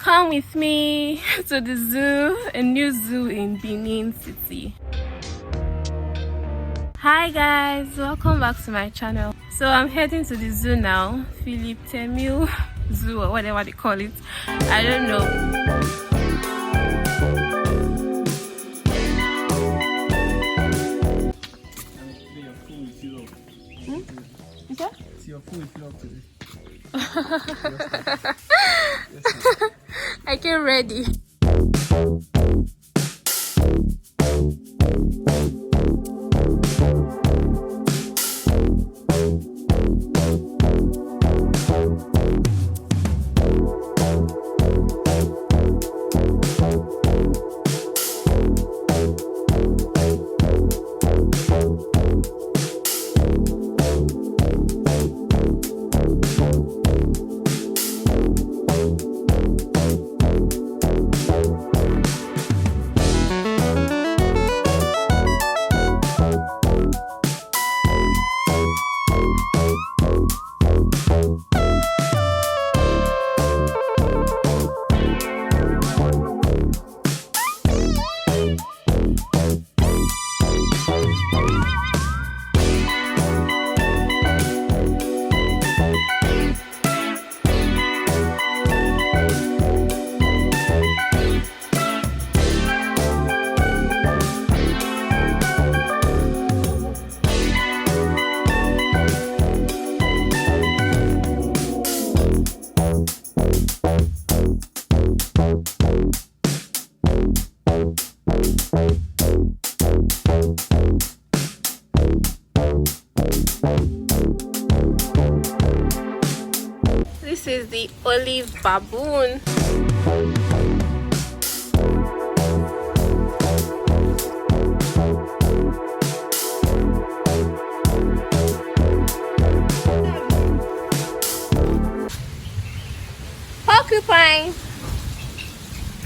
Come with me to the zoo, a new zoo in Benin City. Hi guys, welcome back to my channel. So I'm heading to the zoo now, Philip Temile Zoo or whatever they call it. I don't know. Your phone will fill up today. I came ready. This is the olive baboon. Porcupine.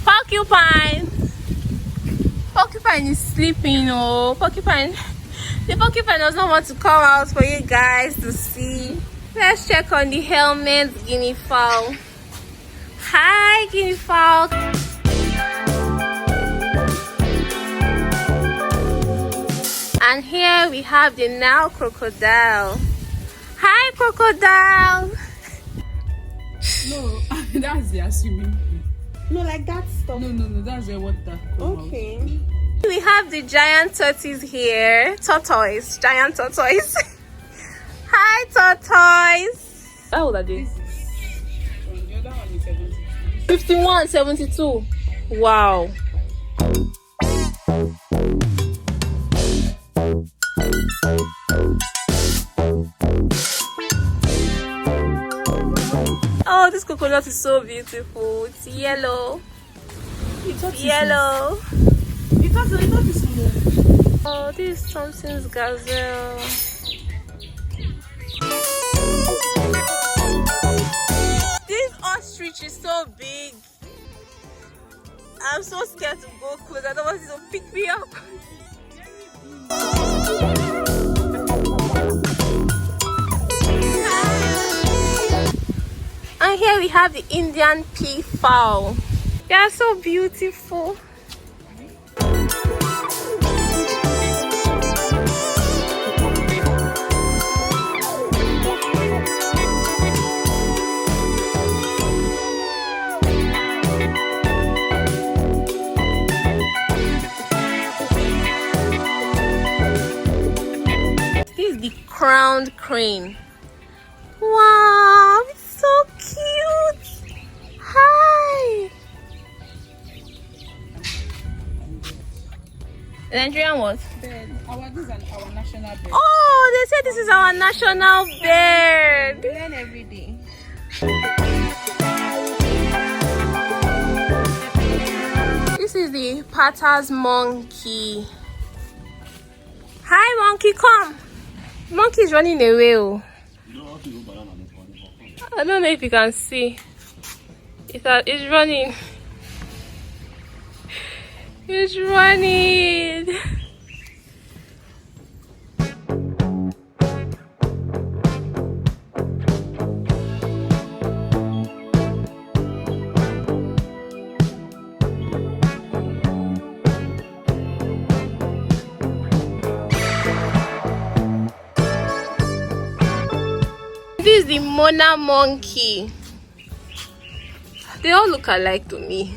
Porcupine. Porcupine is sleeping. Oh, porcupine. The porcupine does not want to come out for you guys to see. Let's check on the helmet guinea fowl. Hi, guinea fowl. And here we have the Nile crocodile. Hi, crocodile. No, that's the swimming pool. No, like that stuff. No, that's the water. Okay. We have the giant tortoise here. Tortoise. Giant tortoise. Hi, tortoise. How old are they? The other one is 70. 51, 72. Wow. Oh, this coconut is so beautiful. It's yellow. It's yellow. Oh, this is Thompson's gazelle. This ostrich is so big. I'm so scared to go close. I don't want it to pick me up. And here we have the Indian peafowl. They are so beautiful. Crowned crane. Wow, it's so cute. Hi. Nigerian what? Bird. This is our national bird. Oh, they said this is our national bird. We learn every day. This is the Patter's monkey. Hi, monkey, come. Monkey is running away. Oh. I don't know if you can see. It's running. It's running. the Mona monkey. They all look alike to me.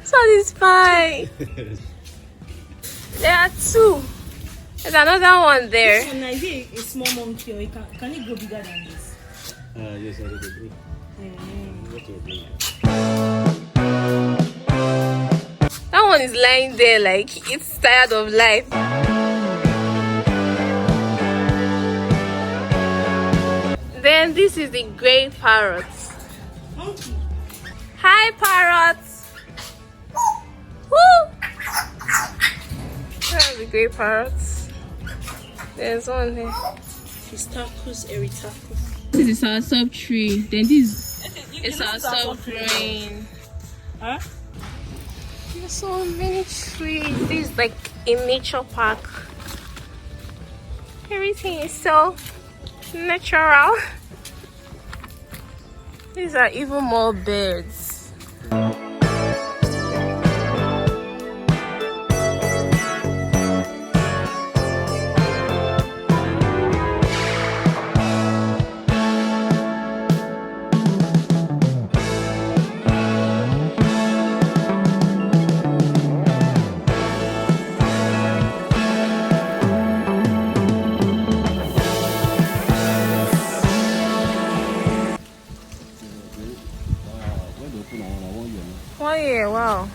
So it's fine. There are two. There's another one there. This one is a small monkey, or can it go bigger than this? Yes, I did. That one is lying there like it's tired of life. Then this is the grey parrot. Monkey. Hi, parrots. Woo! That's the grey parrots. There's one here. Fistacus eritacus. This is our sub tree. Then this is our sub grain. Huh? There's so many trees. This is like a nature park. Everything is so natural. These are even more birds. Oh yeah, wow.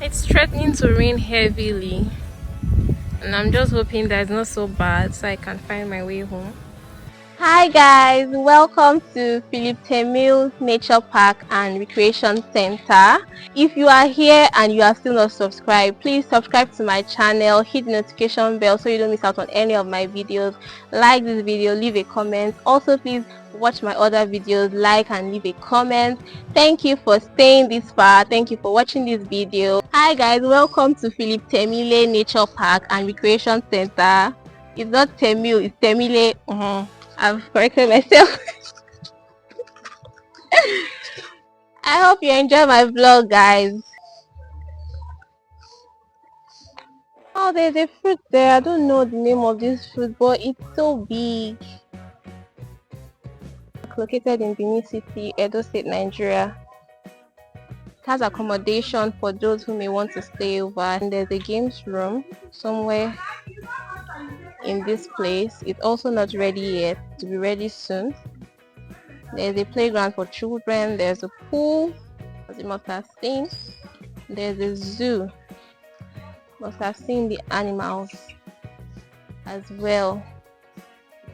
It's threatening to rain heavily, and I'm just hoping that it's not so bad so I can find my way home. Hi guys, welcome to Philip Temile Nature Park and Recreation Center. If you are here and you are still not subscribed, please subscribe to my channel, hit the notification bell so you don't miss out on any of my videos. Like this video, leave a comment. Also please watch my other videos, like and leave a comment. Thank you for staying this far. Thank you for watching this video. Hi guys, welcome to Philip Temile Nature Park and Recreation Center. It's not Temile, it's Temile. I've corrected myself. I hope you enjoy my vlog, guys. Oh, there's a fruit there. I don't know the name of this fruit, but it's so big. Located in Benin City, Edo State, Nigeria. It has accommodation for those who may want to stay over, and there's a games room somewhere in this place. It's also not ready yet, to be ready soon. There's a playground for children, there's a pool, as you must have seen. There's a zoo, must have seen the animals as well.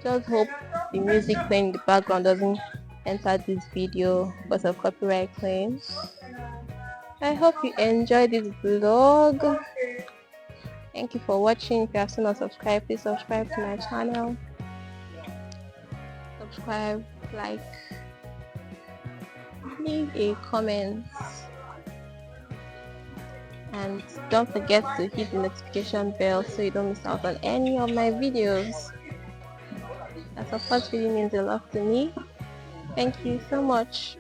Just hope the music playing in the background doesn't enter this video because of copyright claims. I hope you enjoyed this vlog. Thank you for watching. If you have still not subscribed, please subscribe to my channel. Subscribe, like, leave a comment, and don't forget to hit the notification bell so you don't miss out on any of my videos. That support really means a lot to me. Thank you so much.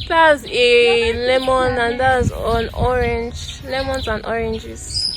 That's a lemon and that's an orange. Lemons and oranges.